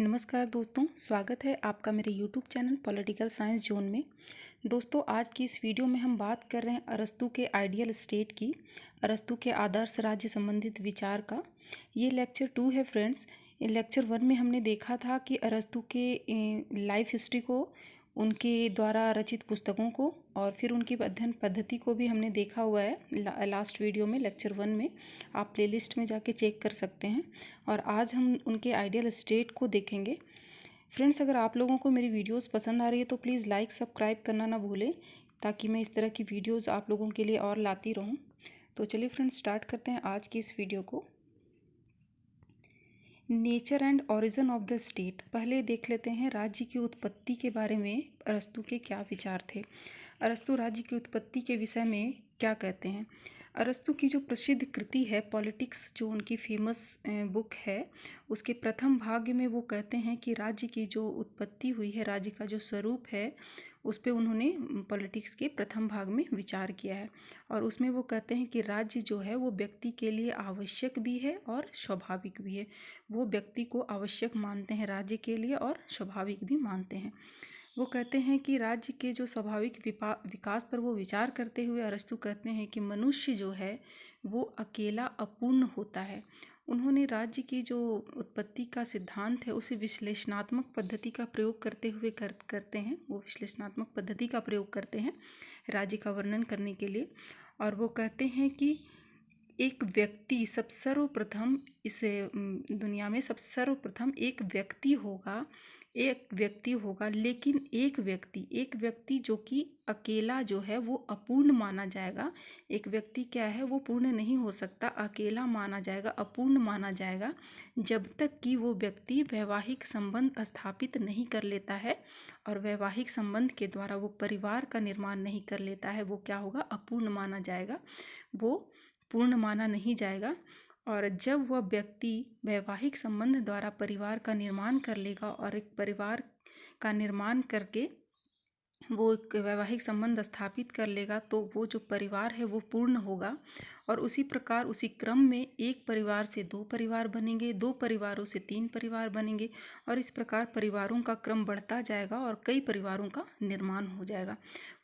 नमस्कार दोस्तों, स्वागत है आपका मेरे YouTube channel political science zone में। दोस्तों, आज की इस वीडियो में हम बात कर रहे हैं अरस्तू के आइडियल स्टेट की, अरस्तू के आदर्श राज्य संबंधित विचार का। ये लेक्चर 2 है फ्रेंड्स। लेक्चर 1 में हमने देखा था कि अरस्तू के लाइफ हिस्ट्री को, उनके द्वारा रचित पुस्तकों को और फिर उनकी अध्ययन पद्धति को भी हमने देखा हुआ है लास्ट वीडियो में, लेक्चर 1 में। आप प्लेलिस्ट में जाके चेक कर सकते हैं। और आज हम उनके आइडियल स्टेट को देखेंगे। फ्रेंड्स, अगर आप लोगों को मेरी वीडियोस पसंद आ रही है तो प्लीज़ लाइक सब्सक्राइब करना ना भूलें, ताकि मैं इस तरह की वीडियोस आप लोगों के लिए और लाती रहूं। तो चलिए फ्रेंड्स, स्टार्ट करते हैं आज की इस वीडियो को। Nature and origin of the state. पहले देख लेते हैं राज्य की उत्पत्ति के बारे में अरस्तू के क्या विचार थे। अरस्तू राज्य की उत्पत्ति के विषय में क्या कहते हैं। अरस्तू की जो प्रसिद्ध कृति है पॉलिटिक्स, जो उनकी फेमस बुक है, उसके प्रथम भाग में वो कहते हैं कि राज्य की जो उत्पत्ति हुई है, राज्य का जो स्वरूप है, उस पे उन्होंने पॉलिटिक्स के प्रथम भाग में विचार किया है। और उसमें वो कहते हैं कि राज्य जो है वो व्यक्ति के लिए आवश्यक भी है और स्वाभाविक भी है। वो व्यक्ति को आवश्यक मानते हैं राज्य के लिए और स्वाभाविक भी मानते हैं। वो कहते हैं कि राज्य के जो स्वाभाविक विकास पर वो विचार करते हुए अरस्तू कहते हैं कि मनुष्य जो है वो अकेला अपूर्ण होता है। उन्होंने राज्य की जो उत्पत्ति का सिद्धांत है उसे विश्लेषणात्मक पद्धति का प्रयोग करते हुए करते हैं। वो विश्लेषणात्मक पद्धति का प्रयोग करते हैं राज्य का वर्णन करने के लिए। और वो कहते हैं कि एक व्यक्ति सर्वप्रथम इस दुनिया में सर्वप्रथम एक व्यक्ति होगा, लेकिन एक व्यक्ति जो कि अकेला जो है वो अपूर्ण माना जाएगा। एक व्यक्ति क्या है, वो पूर्ण नहीं हो सकता, अकेला माना जाएगा, अपूर्ण माना जाएगा, जब तक कि वो व्यक्ति वैवाहिक संबंध स्थापित नहीं कर लेता है। और वैवाहिक संबंध के द्वारा वो परिवार का निर्माण नहीं कर लेता है, वो क्या होगा, अपूर्ण माना जाएगा, वो पूर्ण माना नहीं जाएगा। और जब वह व्यक्ति वैवाहिक संबंध द्वारा परिवार का निर्माण कर लेगा और एक परिवार का निर्माण करके वो एक वैवाहिक संबंध स्थापित कर लेगा, तो वो जो परिवार है वो पूर्ण होगा। और उसी प्रकार उसी क्रम में एक परिवार से 2 परिवार बनेंगे, 2 परिवारों से 3 परिवार बनेंगे, और इस प्रकार परिवारों का क्रम बढ़ता जाएगा और कई परिवारों का निर्माण हो जाएगा।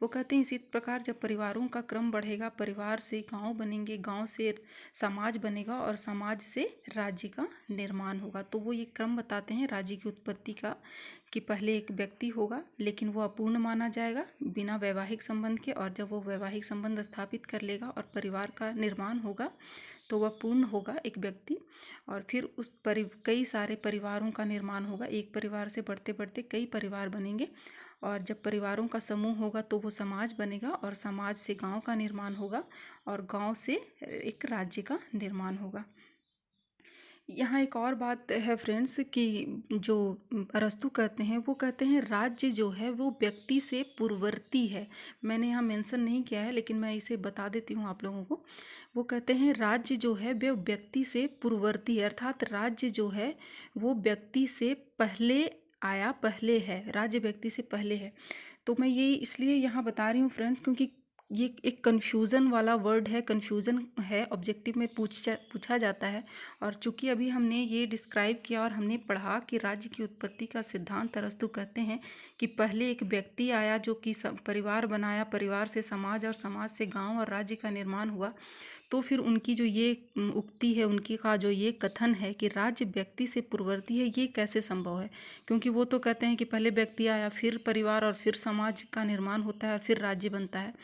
वो कहते हैं इसी प्रकार जब परिवारों का क्रम बढ़ेगा, परिवार से गांव बनेंगे, गांव से समाज बनेगा और समाज से राज्य का निर्माण होगा। तो वो ये क्रम बताते हैं राज्य की उत्पत्ति का, कि पहले एक व्यक्ति होगा लेकिन वो अपूर्ण माना जाएगा बिना वैवाहिक संबंध के, और जब वो वैवाहिक संबंध स्थापित कर लेगा और परिवार का निर्माण होगा तो वह पूर्ण होगा एक व्यक्ति। और फिर कई सारे परिवारों का निर्माण होगा, एक परिवार से बढ़ते बढ़ते कई परिवार बनेंगे, और जब परिवारों का समूह होगा तो वो समाज बनेगा, और समाज से गांव का निर्माण होगा, और गांव से एक राज्य का निर्माण होगा। यहाँ एक और बात है फ्रेंड्स, कि जो अरस्तू कहते हैं, वो कहते हैं राज्य जो है वो व्यक्ति से पूर्ववर्ती है। मैंने यहाँ मेंशन नहीं किया है, लेकिन मैं इसे बता देती हूँ आप लोगों को। वो कहते हैं राज्य जो है वह व्यक्ति से पूर्ववर्ती है, अर्थात राज्य जो है वो व्यक्ति से पहले आया, पहले है, राज्य व्यक्ति से पहले है। तो मैं ये इसलिए यहाँ बता रही हूँ फ्रेंड्स, क्योंकि ये एक कन्फ्यूज़न वाला वर्ड है, कन्फ्यूज़न है, ऑब्जेक्टिव में पूछा जाता है। और चूंकि अभी हमने ये डिस्क्राइब किया और हमने पढ़ा कि राज्य की उत्पत्ति का सिद्धांत अरस्तू कहते हैं कि पहले एक व्यक्ति आया जो कि परिवार बनाया, परिवार से समाज और समाज से गांव और राज्य का निर्माण हुआ। तो फिर उनकी जो ये उक्ति है, उनकी का जो ये कथन है कि राज्य व्यक्ति से पूर्ववर्ती है, ये कैसे संभव है। क्योंकि वो तो कहते हैं कि पहले व्यक्ति आया, फिर परिवार और फिर समाज का निर्माण होता है और फिर राज्य बनता है।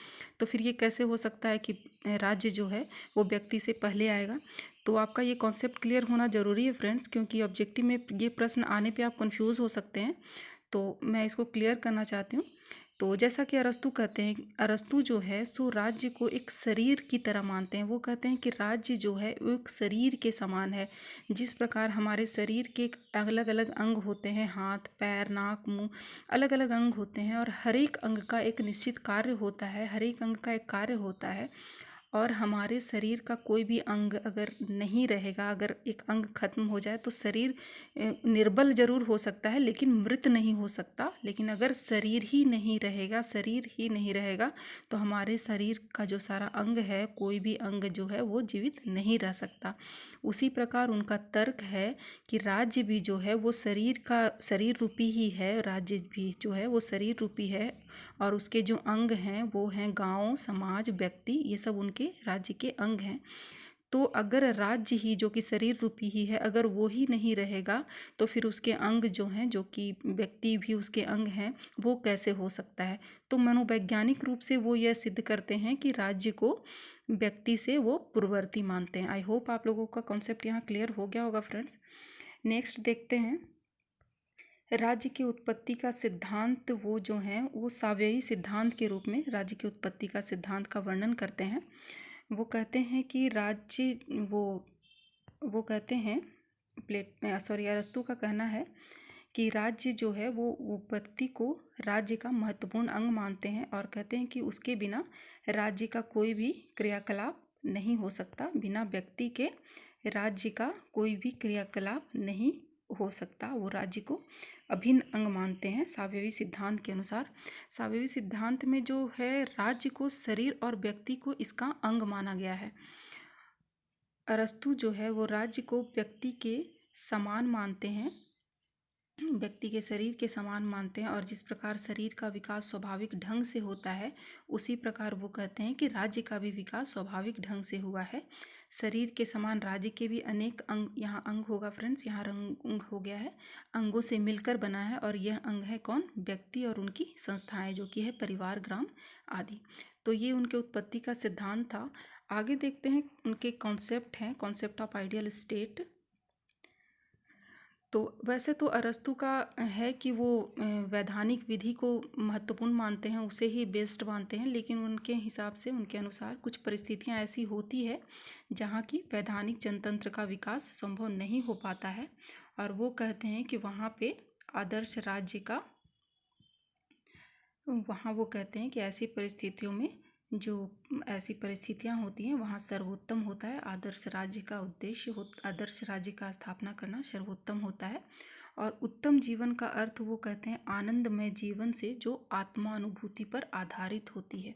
तो फिर ये कैसे हो सकता है कि राज्य जो है वो व्यक्ति से पहले आएगा। तो आपका ये कॉन्सेप्ट क्लियर होना ज़रूरी है फ्रेंड्स, क्योंकि ऑब्जेक्टिव में ये प्रश्न आने पे आप कंफ्यूज हो सकते हैं। तो मैं इसको क्लियर करना चाहती हूँ। तो जैसा कि अरस्तू कहते हैं, अरस्तू जो है सो राज्य को एक शरीर की तरह मानते हैं। वो कहते हैं कि राज्य जो है वो एक शरीर के समान है। जिस प्रकार हमारे शरीर के अलग अलग अंग होते हैं, हाथ, पैर, नाक, मुंह, अलग अलग अंग होते हैं, और हर एक अंग का एक निश्चित कार्य होता है, हर एक अंग का एक कार्य होता है। और हमारे शरीर का कोई भी अंग अगर नहीं रहेगा, अगर एक अंग खत्म हो जाए तो शरीर निर्बल जरूर हो सकता है लेकिन मृत नहीं हो सकता। लेकिन अगर शरीर ही नहीं रहेगा, शरीर ही नहीं रहेगा तो हमारे शरीर का जो सारा अंग है, कोई भी अंग जो है वो जीवित नहीं रह सकता। उसी प्रकार उनका तर्क है कि राज्य भी जो है वो शरीर रूपी ही है, राज्य भी जो है वो शरीर रूपी है और उसके जो अंग हैं वो हैं गांव, समाज, व्यक्ति, ये सब उनके राज्य के अंग हैं। तो अगर राज्य ही जो कि शरीर रूपी ही है, अगर वो ही नहीं रहेगा तो फिर उसके अंग जो हैं, जो कि व्यक्ति भी उसके अंग हैं, वो कैसे हो सकता है। तो मनोवैज्ञानिक रूप से वो यह सिद्ध करते हैं कि राज्य को व्यक्ति से वो पूर्ववर्ती मानते हैं। आई होप आप लोगों का कॉन्सेप्ट यहाँ क्लियर हो गया होगा फ्रेंड्स। नेक्स्ट देखते हैं, राज्य की उत्पत्ति का सिद्धांत वो जो हैं वो सावयवी सिद्धांत के रूप में राज्य की उत्पत्ति का सिद्धांत का वर्णन करते हैं। वो कहते हैं कि राज्य वो कहते हैं, अरस्तु का कहना है कि राज्य जो है वो व्यक्ति को राज्य का महत्वपूर्ण अंग मानते हैं और कहते हैं कि उसके बिना राज्य का कोई भी क्रियाकलाप नहीं हो सकता। बिना व्यक्ति के राज्य का कोई भी क्रियाकलाप नहीं हो सकता। वो राज्य को अभिन्न अंग मानते हैं सावयवी सिद्धांत के अनुसार। सावयवी सिद्धांत में जो है राज्य को शरीर और व्यक्ति को इसका अंग माना गया है। अरस्तु जो है वो राज्य को व्यक्ति के समान मानते हैं, व्यक्ति के शरीर के समान मानते हैं और जिस प्रकार शरीर का विकास स्वाभाविक ढंग से होता है उसी प्रकार वो कहते हैं कि राज्य का भी विकास स्वाभाविक ढंग से हुआ है। शरीर के समान राज्य के भी अनेक अंग, यहाँ अंग होगा फ्रेंड्स, यहाँ अंग हो गया है, अंगों से मिलकर बना है और यह अंग है कौन, व्यक्ति और उनकी संस्थाएं जो कि है परिवार, ग्राम आदि। तो ये उनके उत्पत्ति का सिद्धांत था। आगे देखते हैं उनके कॉन्सेप्ट हैं, कॉन्सेप्ट ऑफ आइडियल स्टेट। तो वैसे तो अरस्तु का है कि वो वैधानिक विधि को महत्वपूर्ण मानते हैं, उसे ही बेस्ट मानते हैं, लेकिन उनके हिसाब से, उनके अनुसार कुछ परिस्थितियां ऐसी होती है जहाँ की वैधानिक जनतंत्र का विकास संभव नहीं हो पाता है और वो कहते हैं कि वहाँ पे आदर्श राज्य का, वहाँ वो कहते हैं कि ऐसी परिस्थितियों में जो ऐसी परिस्थितियाँ होती हैं वहाँ सर्वोत्तम होता है, आदर्श राज्य का उद्देश्य हो, आदर्श राज्य का स्थापना करना सर्वोत्तम होता है। और उत्तम जीवन का अर्थ वो कहते हैं आनंदमय जीवन से जो आत्मानुभूति पर आधारित होती है।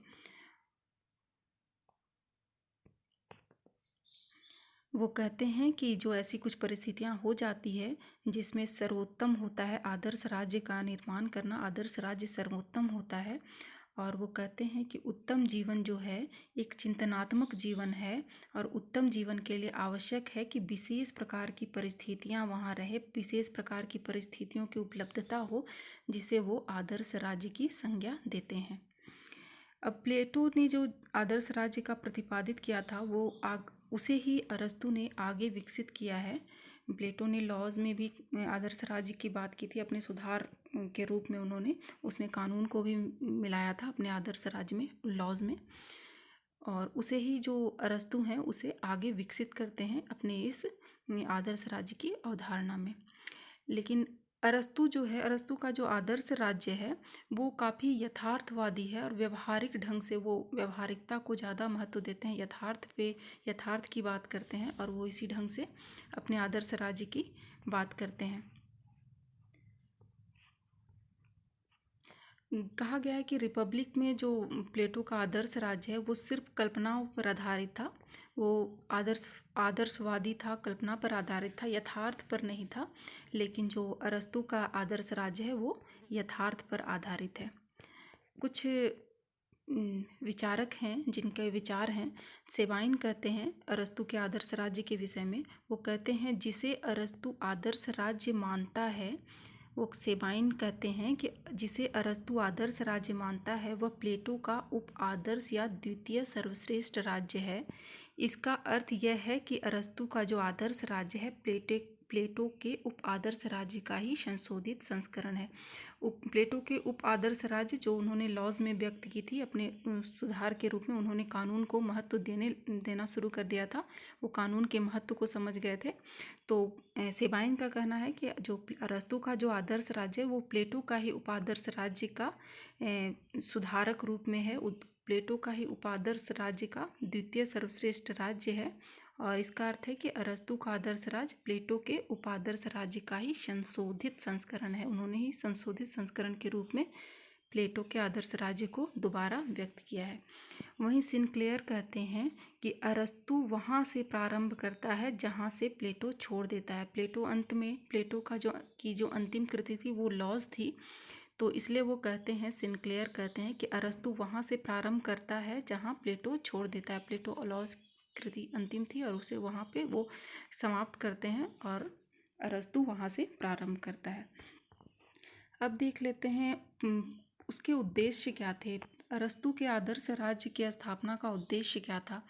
वो कहते हैं कि जो ऐसी कुछ परिस्थितियां हो जाती है जिसमें सर्वोत्तम होता है आदर्श राज्य का निर्माण करना, आदर्श राज्य सर्वोत्तम होता है। और वो कहते हैं कि उत्तम जीवन जो है एक चिंतनात्मक जीवन है और उत्तम जीवन के लिए आवश्यक है कि विशेष प्रकार की परिस्थितियां वहाँ रहे, विशेष प्रकार की परिस्थितियों की उपलब्धता हो जिसे वो आदर्श राज्य की संज्ञा देते हैं। अब प्लेटो ने जो आदर्श राज्य का प्रतिपादित किया था वो उसे ही अरस्तु ने आगे विकसित किया है। प्लेटो ने लॉज में भी आदर्श राज्य की बात की थी, अपने सुधार के रूप में उन्होंने उसमें कानून को भी मिलाया था अपने आदर्श राज्य में, लॉज में, और उसे ही जो अरस्तु हैं उसे आगे विकसित करते हैं अपने इस आदर्श राज्य की अवधारणा में। लेकिन अरस्तु जो है, अरस्तु का जो आदर्श राज्य है वो काफ़ी यथार्थवादी है और व्यवहारिक ढंग से वो व्यवहारिकता को ज़्यादा महत्व देते हैं, यथार्थ की बात करते हैं और वो इसी ढंग से अपने आदर्श राज्य की बात करते हैं। कहा गया है कि रिपब्लिक में जो प्लेटो का आदर्श राज्य है वो सिर्फ कल्पनाओं पर आधारित था, वो आदर्शवादी था, कल्पना पर आधारित था, यथार्थ पर नहीं था। लेकिन जो अरस्तु का आदर्श राज्य है वो यथार्थ पर आधारित है। कुछ विचारक हैं जिनके विचार हैं, सेबाइन कहते हैं अरस्तु के आदर्श राज्य के विषय में, वो कहते हैं जिसे अरस्तु आदर्श राज्य मानता है, वो सेबाइन कहते हैं कि जिसे अरस्तु आदर्श राज्य मानता है वह प्लेटो का उप आदर्श या द्वितीय सर्वश्रेष्ठ राज्य है। इसका अर्थ यह है कि अरस्तु का जो आदर्श राज्य है प्लेटो के उप आदर्श राज्य का ही संशोधित संस्करण है। प्लेटो के उप आदर्श राज्य जो उन्होंने लॉज में व्यक्त की थी अपने सुधार के रूप में, उन्होंने कानून को महत्व देना शुरू कर दिया था, वो कानून के महत्व को समझ गए थे। तो सेबाइन का कहना है कि जो अरस्तु का जो आदर्श राज्य है वो प्लेटो का ही उपादर्श राज्य का सुधारक रूप में है, प्लेटो का ही उपादर्श राज्य का द्वितीय सर्वश्रेष्ठ राज्य है। और इसका अर्थ है कि अरस्तु का आदर्श राज्य प्लेटो के उपादर्श राज्य का ही संशोधित संस्करण है। उन्होंने ही संशोधित संस्करण के रूप में प्लेटो के आदर्श राज्य को दोबारा व्यक्त किया है। वहीं सिनक्लेयर कहते हैं कि अरस्तु वहाँ से प्रारंभ करता है जहाँ से प्लेटो छोड़ देता है। प्लेटो अंत में प्लेटो का जो अंतिम कृति थी वो लॉज थी, तो इसलिए वो कहते हैं, सिनक्लेयर कहते हैं कि अरस्तु वहाँ से प्रारंभ करता है जहाँ प्लेटो छोड़ देता है। प्लेटो लॉज कृति अंतिम थी और उसे वहाँ पे वो समाप्त करते हैं और अरस्तु वहाँ से प्रारंभ करता है। अब देख लेते हैं उसके उद्देश्य क्या थे। अरस्तु के आदर्श राज्य की स्थापना का उद्देश्य क्या था।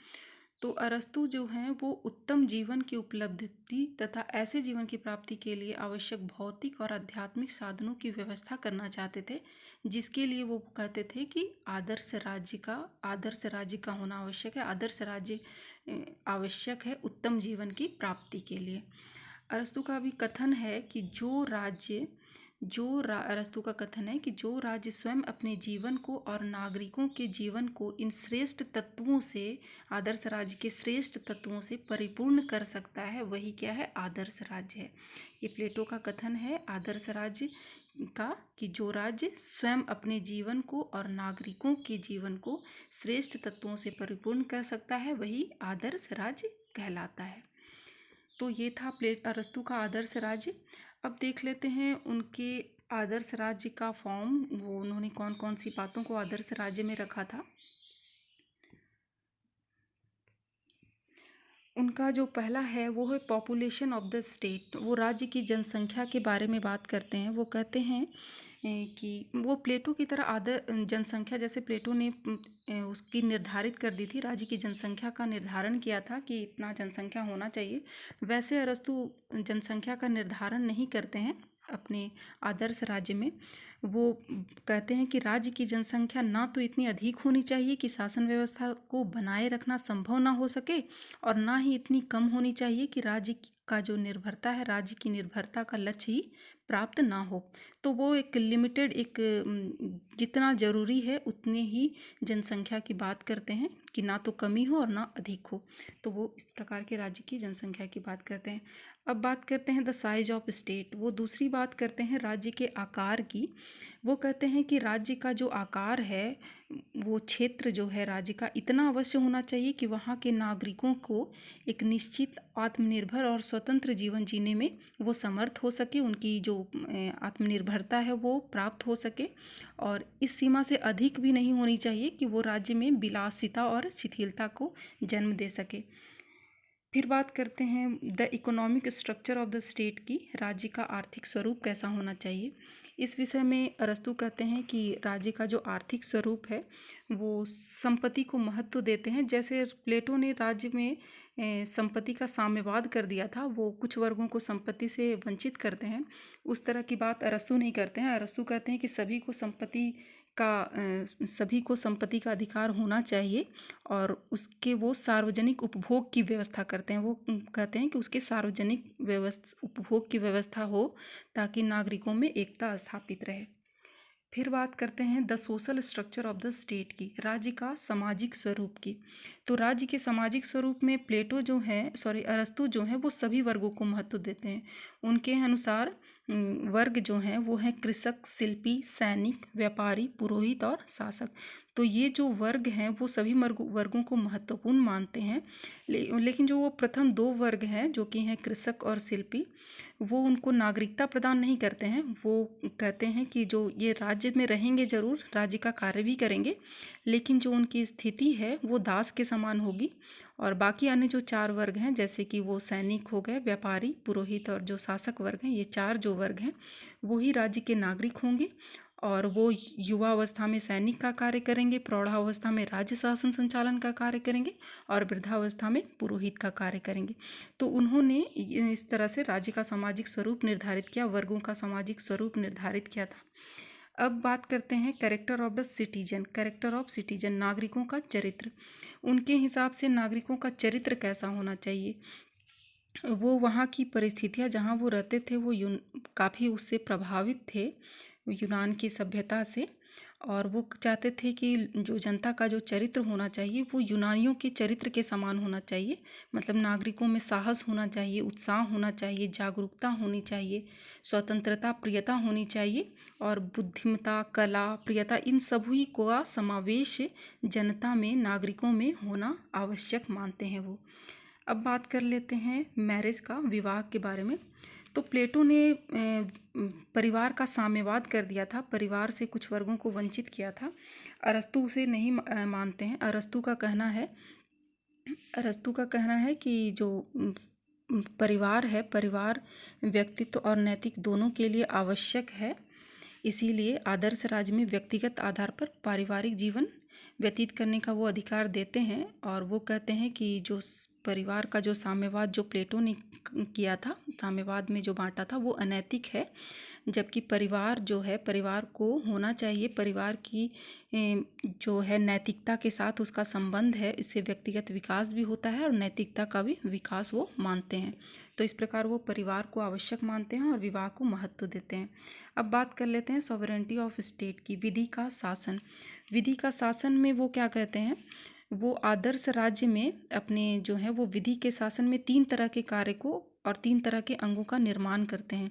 तो अरस्तु जो हैं वो उत्तम जीवन की उपलब्धि तथा ऐसे जीवन की प्राप्ति के लिए आवश्यक भौतिक और आध्यात्मिक साधनों की व्यवस्था करना चाहते थे, जिसके लिए वो कहते थे कि आदर्श राज्य का होना आवश्यक है। आदर्श राज्य आवश्यक है उत्तम जीवन की प्राप्ति के लिए। अरस्तु का भी कथन है कि अरस्तु का कथन है कि जो राज्य स्वयं अपने जीवन को और नागरिकों के जीवन को इन श्रेष्ठ तत्वों से, आदर्श राज्य के श्रेष्ठ तत्वों से परिपूर्ण कर सकता है, वही क्या है, आदर्श राज्य है। ये प्लेटो का कथन है आदर्श राज्य का, कि जो राज्य स्वयं अपने जीवन को और नागरिकों के जीवन को श्रेष्ठ तत्वों से परिपूर्ण कर सकता है, वही आदर्श राज्य कहलाता है। तो ये था अरस्तु का आदर्श राज्य। अब देख लेते हैं उनके आदर्श राज्य का फॉर्म, वो उन्होंने कौन कौन सी बातों को आदर्श राज्य में रखा था। उनका जो पहला है वो है पॉपुलेशन ऑफ द स्टेट। वो राज्य की जनसंख्या के बारे में बात करते हैं। वो कहते हैं कि वो प्लेटो की तरह जनसंख्या, जैसे प्लेटो ने उसकी निर्धारित कर दी थी, राज्य की जनसंख्या का निर्धारण किया था कि इतना जनसंख्या होना चाहिए, वैसे अरस्तु जनसंख्या का निर्धारण नहीं करते हैं अपने आदर्श राज्य में। वो कहते हैं कि राज्य की जनसंख्या ना तो इतनी अधिक होनी चाहिए कि शासन व्यवस्था को बनाए रखना संभव ना हो सके, और ना ही इतनी कम होनी चाहिए कि राज्य का जो निर्भरता है, राज्य की निर्भरता का लक्ष्य ही प्राप्त ना हो। तो वो एक लिमिटेड, जितना ज़रूरी है उतने ही जनसंख्या की बात करते हैं, कि ना तो कमी हो और ना अधिक हो। तो वो इस प्रकार के राज्य की जनसंख्या की बात करते हैं। अब बात करते हैं द साइज ऑफ स्टेट। वो दूसरी बात करते हैं राज्य के आकार की। वो कहते हैं कि राज्य का जो आकार है, वो क्षेत्र जो है राज्य का, इतना अवश्य होना चाहिए कि वहाँ के नागरिकों को एक निश्चित आत्मनिर्भर और स्वतंत्र जीवन जीने में वो समर्थ हो सके, उनकी जो आत्मनिर्भरता है वो प्राप्त हो सके। और इस सीमा से अधिक भी नहीं होनी चाहिए कि वो राज्य में विलासिता और शिथिलता को जन्म दे सके। फिर बात करते हैं the economic structure of the state की। राज्य का आर्थिक स्वरूप कैसा होना चाहिए। इस विषय में अरस्तु कहते हैं कि राज्य का जो आर्थिक स्वरूप है वो संपत्ति को महत्व देते हैं। जैसे प्लेटो ने राज्य में संपत्ति का साम्यवाद कर दिया था, वो कुछ वर्गों को संपत्ति से वंचित करते हैं, उस तरह की बात अरस्तु नहीं करते हैं। अरस्तु कहते हैं कि सभी को संपत्ति का अधिकार होना चाहिए, और उसके वो सार्वजनिक उपभोग की व्यवस्था करते हैं। वो कहते हैं कि उसके सार्वजनिक उपभोग की व्यवस्था हो, ताकि नागरिकों में एकता स्थापित रहे। फिर बात करते हैं the social structure of the state की, राज्य का सामाजिक स्वरूप की। तो राज्य के सामाजिक स्वरूप में अरस्तु जो है वो सभी वर्गों को महत्व देते हैं। उनके अनुसार वर्ग जो हैं वो हैं कृषक, शिल्पी, सैनिक, व्यापारी, पुरोहित और शासक। तो ये जो वर्ग हैं वो सभी वर्गों को महत्वपूर्ण मानते हैं। लेकिन जो वो प्रथम दो वर्ग हैं, जो कि हैं कृषक और शिल्पी, वो उनको नागरिकता प्रदान नहीं करते हैं। वो कहते हैं कि जो ये राज्य में रहेंगे, ज़रूर राज्य का कार्य भी करेंगे, लेकिन जो उनकी स्थिति है वो दास के समान होगी। और बाकी अन्य जो चार वर्ग हैं, जैसे कि वो सैनिक हो गए, व्यापारी, पुरोहित और जो शासक वर्ग हैं, ये चार जो वर्ग हैं वो ही राज्य के नागरिक होंगे। और वो युवा अवस्था में सैनिक का कार्य करेंगे, प्रौढ़ावस्था में राज्य शासन संचालन का कार्य करेंगे, और वृद्धावस्था में पुरोहित का कार्य करेंगे। तो उन्होंने इस तरह से राज्य का सामाजिक स्वरूप निर्धारित किया, वर्गों का सामाजिक स्वरूप निर्धारित किया था। अब बात करते हैं character of the citizen. Character of citizen, नागरिकों का चरित्र। उनके हिसाब से नागरिकों का चरित्र कैसा होना चाहिए। वो वहाँ की परिस्थितियाँ जहाँ वो रहते थे वो काफ़ी उससे प्रभावित थे, यूनान की सभ्यता से। और वो चाहते थे कि जो जनता का जो चरित्र होना चाहिए वो यूनानियों के चरित्र के समान होना चाहिए। मतलब नागरिकों में साहस होना चाहिए, उत्साह होना चाहिए, जागरूकता होनी चाहिए, स्वतंत्रता प्रियता होनी चाहिए और बुद्धिमत्ता, कला, प्रियता, इन सभी का समावेश जनता में, नागरिकों में होना आवश्यक मानते हैं वो। अब बात कर लेते हैं मैरिज का, विवाह के बारे में। तो प्लेटो ने परिवार का साम्यवाद कर दिया था, परिवार से कुछ वर्गों को वंचित किया था। अरस्तु उसे नहीं मानते हैं। अरस्तु का कहना है कि जो परिवार है, परिवार व्यक्तित्व और नैतिक दोनों के लिए आवश्यक है। इसीलिए आदर्श राज्य में व्यक्तिगत आधार पर पारिवारिक जीवन व्यतीत करने का वो अधिकार देते हैं। और वो कहते हैं कि जो परिवार का जो साम्यवाद जो प्लेटो ने किया था, साम्यवाद में जो बांटा था, वो अनैतिक है। जबकि परिवार जो है, परिवार को होना चाहिए, परिवार की जो है नैतिकता के साथ उसका संबंध है, इससे व्यक्तिगत विकास भी होता है और नैतिकता का भी विकास वो मानते हैं। तो इस प्रकार वो परिवार को आवश्यक मानते हैं और विवाह को महत्व देते हैं। अब बात कर लेते हैं सॉवरेंटी ऑफ स्टेट की, विधि का शासन। विधि का शासन में वो क्या कहते हैं, वो आदर्श राज्य में अपने जो है वो विधि के शासन में 3 तरह के कार्य को और 3 तरह के अंगों का निर्माण करते हैं।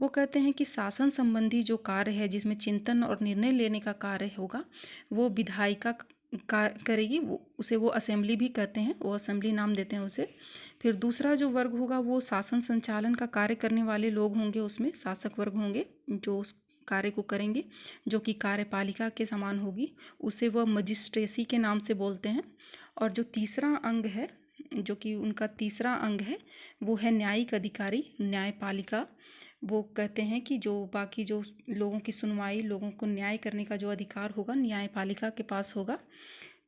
वो कहते हैं कि शासन संबंधी जो कार्य है, जिसमें चिंतन और निर्णय लेने का कार्य होगा, वो विधायिका करेगी, उसे वो असेंबली भी कहते हैं, वो असेंबली नाम देते हैं उसे। फिर दूसरा जो वर्ग होगा वो शासन संचालन का कार्य करने वाले लोग होंगे, उसमें शासक वर्ग होंगे जो उस कार्य को करेंगे, जो कि कार्यपालिका के समान होगी, उसे वह मजिस्ट्रेसी के नाम से बोलते हैं। और जो तीसरा अंग है, जो कि उनका तीसरा अंग है, वो है न्यायिक अधिकारी, न्यायपालिका। वो कहते हैं कि जो बाकी जो लोगों की सुनवाई, लोगों को न्याय करने का जो अधिकार होगा, न्यायपालिका के पास होगा,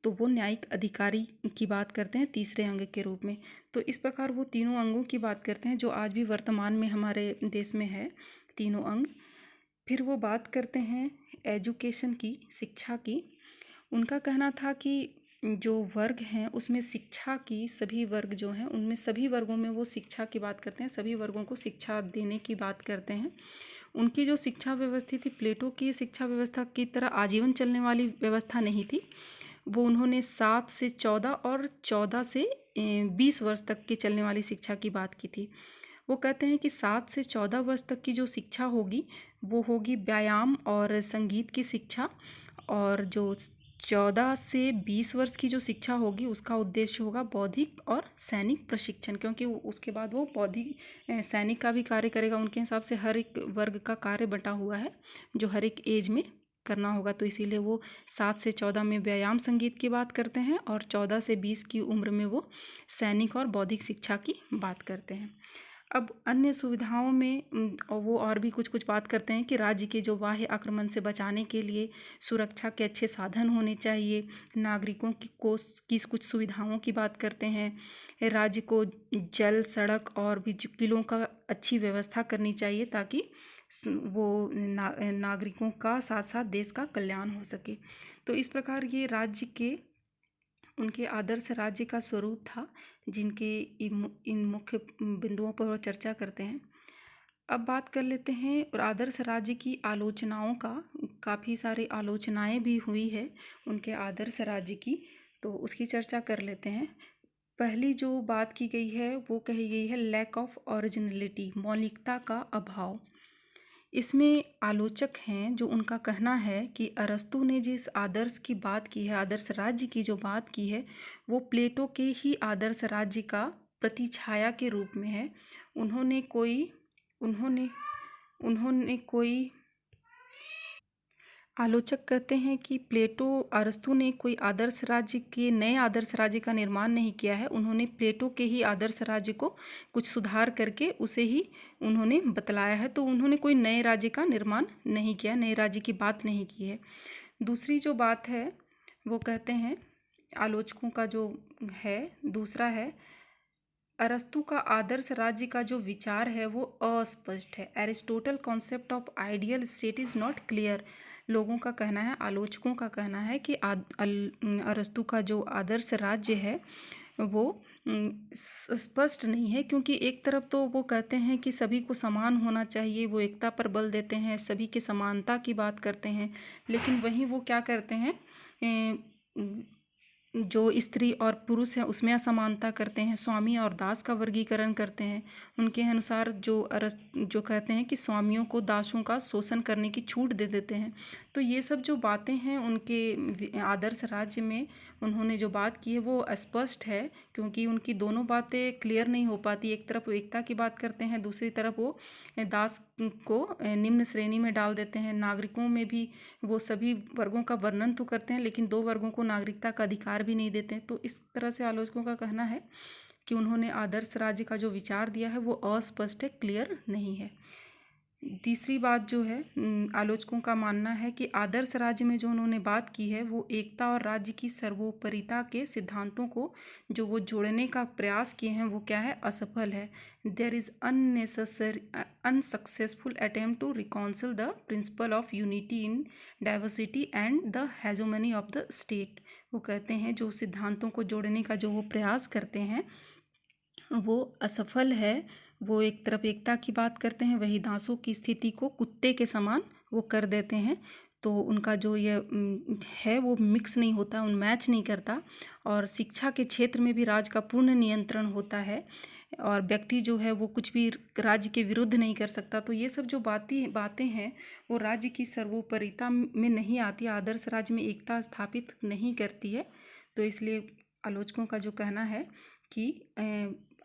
तो वो न्यायिक अधिकारी की बात करते हैं तीसरे अंग के रूप में। तो इस प्रकार वो तीनों अंगों की बात करते हैं जो आज भी वर्तमान में हमारे देश में है, तीनों अंग। फिर वो बात करते हैं एजुकेशन की, शिक्षा की। उनका कहना था कि जो वर्ग हैं उसमें शिक्षा की, सभी वर्ग जो हैं उनमें सभी वर्गों में वो शिक्षा की बात करते हैं, सभी वर्गों को शिक्षा देने की बात करते हैं। उनकी जो शिक्षा व्यवस्था थी, प्लेटो की शिक्षा व्यवस्था की तरह आजीवन चलने वाली व्यवस्था नहीं थी। वो उन्होंने 7 से 14 और 14 से 20 वर्ष तक के चलने वाली शिक्षा की बात की थी। वो कहते हैं कि 7 से 14 वर्ष तक की जो शिक्षा होगी वो होगी व्यायाम और संगीत की शिक्षा, और जो 14 से 20 वर्ष की जो शिक्षा होगी उसका उद्देश्य होगा बौद्धिक और सैनिक प्रशिक्षण, क्योंकि उसके बाद वो बौद्धिक सैनिक का भी कार्य करेगा। उनके हिसाब से हर एक वर्ग का कार्य बंटा हुआ है जो हर एक एज में करना होगा, तो इसीलिए वो 7 से 14 में व्यायाम संगीत की बात करते हैं और 14 से 20 की उम्र में वो सैनिक और बौद्धिक शिक्षा की बात करते हैं। अब अन्य सुविधाओं में और वो और भी कुछ कुछ बात करते हैं कि राज्य के जो बाह्य आक्रमण से बचाने के लिए सुरक्षा के अच्छे साधन होने चाहिए, नागरिकों की कुछ सुविधाओं की बात करते हैं। राज्य को जल, सड़क और बिजलियों का अच्छी व्यवस्था करनी चाहिए ताकि वो नागरिकों का साथ साथ देश का कल्याण हो सके। तो इस प्रकार ये राज्य के उनके आदर्श राज्य का स्वरूप था, जिनके इन मुख्य बिंदुओं पर वो चर्चा करते हैं। अब बात कर लेते हैं और आदर्श राज्य की आलोचनाओं का। काफ़ी सारी आलोचनाएं भी हुई है उनके आदर्श राज्य की, तो उसकी चर्चा कर लेते हैं। पहली जो बात की गई है वो कही गई है लैक ऑफ ओरिजिनलिटी, मौलिकता का अभाव। इसमें आलोचक हैं जो उनका कहना है कि अरस्तु ने जिस आदर्श की बात की है, आदर्श राज्य की जो बात की है, वो प्लेटो के ही आदर्श राज्य का प्रतिछाया के रूप में है। उन्होंने कोई आलोचक कहते हैं कि अरस्तु ने कोई आदर्श राज्य के नए आदर्श राज्य का निर्माण नहीं किया है, उन्होंने प्लेटो के ही आदर्श राज्य को कुछ सुधार करके उसे ही उन्होंने बतलाया है। तो उन्होंने कोई नए राज्य का निर्माण नहीं किया, नए राज्य की बात नहीं की है। दूसरी जो बात है वो कहते हैं आलोचकों का जो है दूसरा है, अरस्तु का आदर्श राज्य का जो विचार है वो अस्पष्ट है। Aristotle concept of ideal state is not clear. लोगों का कहना है, आलोचकों का कहना है कि अरस्तु का जो आदर्श राज्य है वो स्पष्ट नहीं है, क्योंकि एक तरफ तो वो कहते हैं कि सभी को समान होना चाहिए, वो एकता पर बल देते हैं, सभी की समानता की बात करते हैं, लेकिन वहीं वो क्या करते हैं, जो स्त्री और पुरुष है उसमें असमानता करते हैं, स्वामी और दास का वर्गीकरण करते हैं। उनके अनुसार जो कहते हैं कि स्वामियों को दासों का शोषण करने की छूट दे देते हैं। तो ये सब जो बातें हैं उनके आदर्श राज्य में उन्होंने जो बात की है वो अस्पष्ट है, क्योंकि उनकी दोनों बातें क्लियर नहीं हो पाती। एक तरफ वो एकता की बात करते हैं, दूसरी तरफ वो दास को निम्न श्रेणी में डाल देते हैं। नागरिकों में भी वो सभी वर्गों का वर्णन तो करते हैं, लेकिन दो वर्गों को नागरिकता का अधिकार भी नहीं देते। तो इस तरह से आलोचकों का कहना है कि उन्होंने आदर्श राज्य का जो विचार दिया है वो अस्पष्ट है, क्लियर नहीं है। तीसरी बात जो है, आलोचकों का मानना है कि आदर्श राज्य में जो उन्होंने बात की है वो एकता और राज्य की सर्वोपरिता के सिद्धांतों को जो वो जोड़ने का प्रयास किए हैं वो क्या है, असफल है। There is unsuccessful attempt to reconcile the principle of unity in diversity and the hegemony of the state. वो कहते हैं जो सिद्धांतों को जोड़ने का जो वो प्रयास करते हैं वो असफल है। वो एक तरफ एकता की बात करते हैं, वही दासों की स्थिति को कुत्ते के समान वो कर देते हैं। तो उनका जो ये है वो मिक्स नहीं होता, उन मैच नहीं करता। और शिक्षा के क्षेत्र में भी राज्य का पूर्ण नियंत्रण होता है और व्यक्ति जो है वो कुछ भी राज्य के विरुद्ध नहीं कर सकता। तो ये सब जो बातें हैं वो राज्य की सर्वोपरिता में नहीं आती, आदर्श राज्य में एकता स्थापित नहीं करती है। तो इसलिए आलोचकों का जो कहना है कि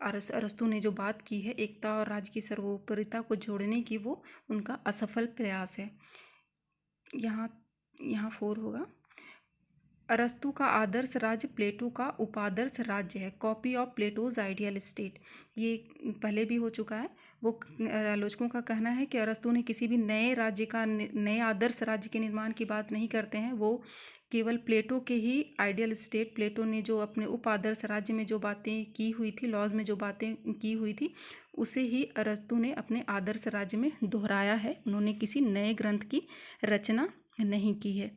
अरस्तू ने जो बात की है एकता और राज्य की सर्वोपरिता को जोड़ने की, वो उनका असफल प्रयास है। यहाँ यहाँ 4 होगा। अरस्तु का आदर्श राज्य प्लेटो का उपादर्श राज्य है, copy of Plato's ideal state. ये पहले भी हो चुका है। वो आलोचकों का कहना है कि अरस्तु ने किसी भी नए आदर्श राज्य के निर्माण की बात नहीं करते हैं, वो केवल प्लेटो के ही आइडियल स्टेट, प्लेटो ने जो अपने उपादर्श राज्य में जो बातें की हुई थी, लॉज में जो बातें की हुई थी, उसे ही अरस्तु ने अपने आदर्श राज्य में दोहराया है। उन्होंने किसी नए ग्रंथ की रचना नहीं की है।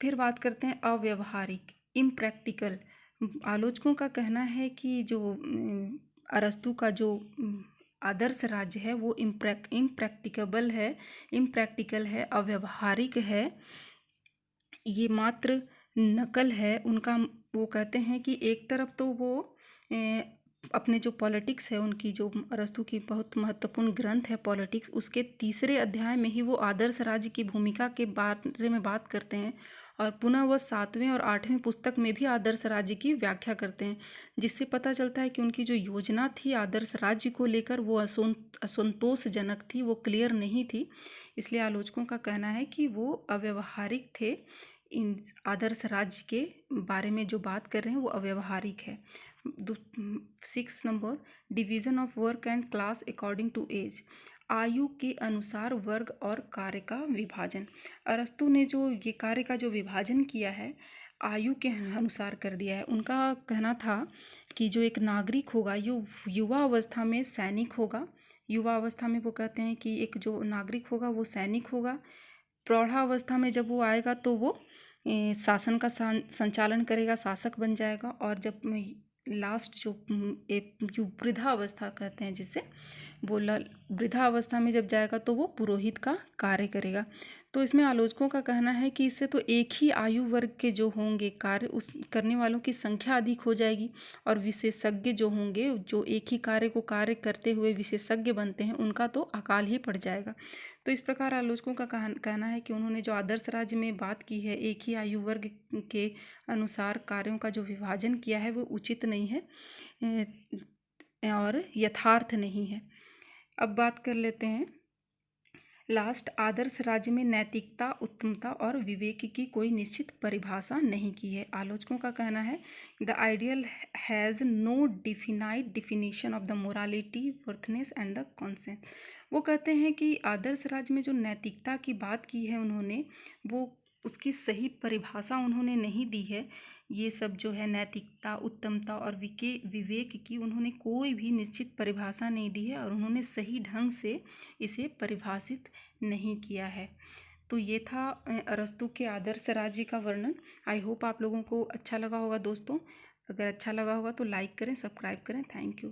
फिर बात करते हैं अव्यवहारिक, इम्प्रैक्टिकल। आलोचकों का कहना है कि जो अरस्तु का जो आदर्श राज्य है वो इम्प्रैक्टिकल है, अव्यवहारिक है, ये मात्र नकल है उनका। वो कहते हैं कि एक तरफ तो वो अपने जो पॉलिटिक्स है, उनकी जो अरस्तु की बहुत महत्वपूर्ण ग्रंथ है पॉलिटिक्स, उसके तीसरे अध्याय में ही वो आदर्श राज्य की भूमिका के बारे में बात करते हैं, और पुनः वह 7वें और 8वें पुस्तक में भी आदर्श राज्य की व्याख्या करते हैं, जिससे पता चलता है कि उनकी जो योजना थी आदर्श राज्य को लेकर वो असंतोषजनक थी, वो क्लियर नहीं थी। इसलिए आलोचकों का कहना है कि वो अव्यवहारिक थे। इन आदर्श राज्य के बारे में जो बात कर रहे हैं वो अव्यवहारिक है। 6 number, division of work and class according to age, आयु के अनुसार वर्ग और कार्य का विभाजन। अरस्तु ने जो ये कार्य का जो विभाजन किया है आयु के अनुसार कर दिया है। उनका कहना था कि जो एक नागरिक होगा, युवा अवस्था में सैनिक होगा। युवा अवस्था में वो कहते हैं कि एक जो नागरिक होगा वो सैनिक होगा। प्रौढ़ावस्था में जब वो आएगा तो वो शासन का संचालन करेगा, शासक बन जाएगा। और जब लास्ट जो एक वृद्धावस्था कहते हैं जिसे, वो वृद्धावस्था में जब जाएगा तो वो पुरोहित का कार्य करेगा। तो इसमें आलोचकों का कहना है कि इससे तो एक ही आयु वर्ग के जो होंगे कार्य, उस करने वालों की संख्या अधिक हो जाएगी, और विशेषज्ञ जो होंगे, जो एक ही कार्य को कार्य करते हुए विशेषज्ञ बनते हैं, उनका तो अकाल ही पड़ जाएगा। तो इस प्रकार आलोचकों का कहना है कि उन्होंने जो आदर्श राज्य में बात की है, एक ही आयु वर्ग के अनुसार कार्यों का जो विभाजन किया है वो उचित नहीं है और यथार्थ नहीं है। अब बात कर लेते हैं लास्ट, आदर्श राज्य में नैतिकता, उत्तमता और विवेक की कोई निश्चित परिभाषा नहीं की है। आलोचकों का कहना है the ideal has no definite definition of the morality, worthiness and the conscience. वो कहते हैं कि आदर्श राज्य में जो नैतिकता की बात की है उन्होंने, वो उसकी सही परिभाषा उन्होंने नहीं दी है। ये सब जो है नैतिकता, उत्तमता और विवेक की उन्होंने कोई भी निश्चित परिभाषा नहीं दी है, और उन्होंने सही ढंग से इसे परिभाषित नहीं किया है। तो ये था अरस्तु के आदर्श राज्य का वर्णन। आई होप आप लोगों को अच्छा लगा होगा दोस्तों। अगर अच्छा लगा होगा तो लाइक करें, सब्सक्राइब करें। Thank you.